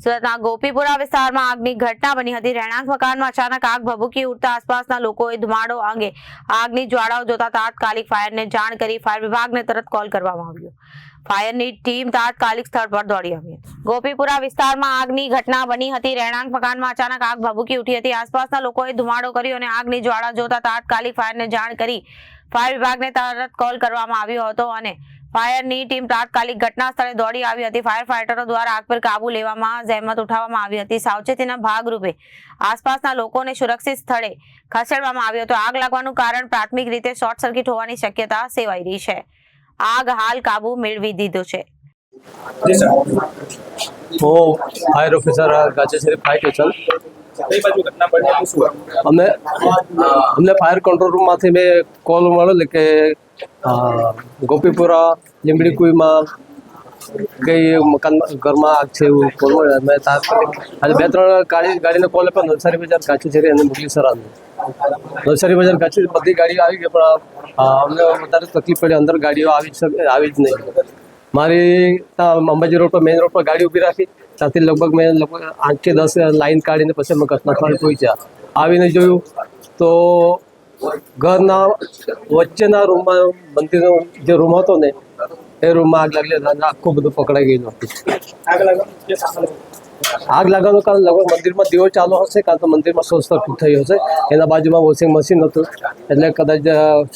સુરતના ગોપીપુરા વિસ્તારમાં આગની ઘટના બની હતી। રહેણાંક મકાનમાં અચાનક આગ ભભૂકી ઉઠતા આસપાસના લોકોએ ધુમાડો અંગે આગની જ્વાળાઓ જોતા તાત્કાલિક ફાયરને જાણ કરી ફાયર વિભાગને તરત કોલ કરવામાં આવ્યો। ફાયરની ટીમ તાત્કાલિક સ્થળ પર દોડી આવી। ગોપીપુરા વિસ્તારમાં આગની ઘટના બની હતી। રહેણાંક મકાનમાં અચાનક આગ ભભૂકી ઉઠી હતી। આસપાસના લોકોએ ધુમાડો કર્યો અને આગની જ્વાળા જોતા તાત્કાલિક ફાયરને જાણ કરી ફાયર વિભાગને તરત કોલ કરવામાં આવ્યો હતો અને ફાયરની ટીમ તાત્કાલિક ઘટના સ્થળે દોડી આવી હતી। ફાયર ફાઈટરો દ્વારા આગ પર કાબુ લેવામાં જહેમત ઉઠાવવામાં આવી હતી। સાવચેતીના ભાગરૂપે આસપાસના લોકોને સુરક્ષિત સ્થળે ખસેડવામાં આવ્યો હતો। આગ લાગવાનું કારણ પ્રાથમિક રીતે શોર્ટ સર્કિટ હોવાની શક્યતા સેવાઈ રહી છે। આગ હાલ કાબુ મેળવી દીધો છે। Fire officer Gacheshwari fire station अમને ફાયર કંટ્રોલ રૂમમાંથી મેં કોલ મળેલો કે ગોપીપુરા લીંબડી કુઈમાં કઈ મકાનમાં ઘરમાં આગ છે એવું કોલ મળ્યો। મેં તાત્કાલિક આજે 2-3 ગાડીને કોલ આપ્યો। નવસારી બજાર ગાચેશ્વરી અને મુગલીસરાનો નવસારી બજાર ગાચેશ્વરી બધી ગાડીઓ આવી ગઈ પણ અમને વધારે તકલીફ પડી। અંદર ગાડીઓ આવી જ નહીં। મારી ત્યાં અંબાજી રોડ પર મેઇન રોડ પર ગાડી ઊભી રાખી। ત્યાંથી લગભગ મેં 8 કે 10 લાઈન કાઢીને પછી અમે ઘટનાસ્થળે પહોંચ્યા। આવીને જોયું તો ઘરના વચ્ચેના રૂમમાં મંદિરનો જે રૂમ હતો ને એ રૂમમાં આગ લાગેલી હતી। આખું બધું પકડાઈ ગયેલું હતું। આગ લાગવાનું કારણ લગભગ મંદિરમાં દીવો ચાલુ હશે કાં તો મંદિરમાં શોર્ટ સર્કિટ થઈ હશે। એના બાજુમાં વોશિંગ મશીન હતું એટલે કદાચ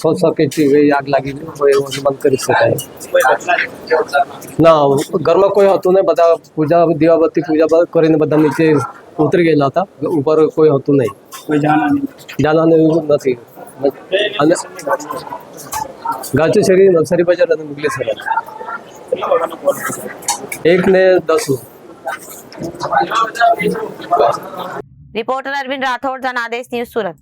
શોર્ટ સર્કિટથી આગ લાગી હોય એવું અનુમાન કરી શકાય। ના, ઘરમાં કોઈ હતું નહીં। બધા પૂજા દીવાબત્તી પૂજા કરીને બધા નીચે ઉતરી ગયેલા હતા। ઉપર કોઈ હતું નહીં। જાનહાની એવું નથી। અને ગાચેશ્વરી નવસારી બજાર અને મુગલીસરા 1 ને 10। Reporter Arvind Rathod, Janadesh news, Surat.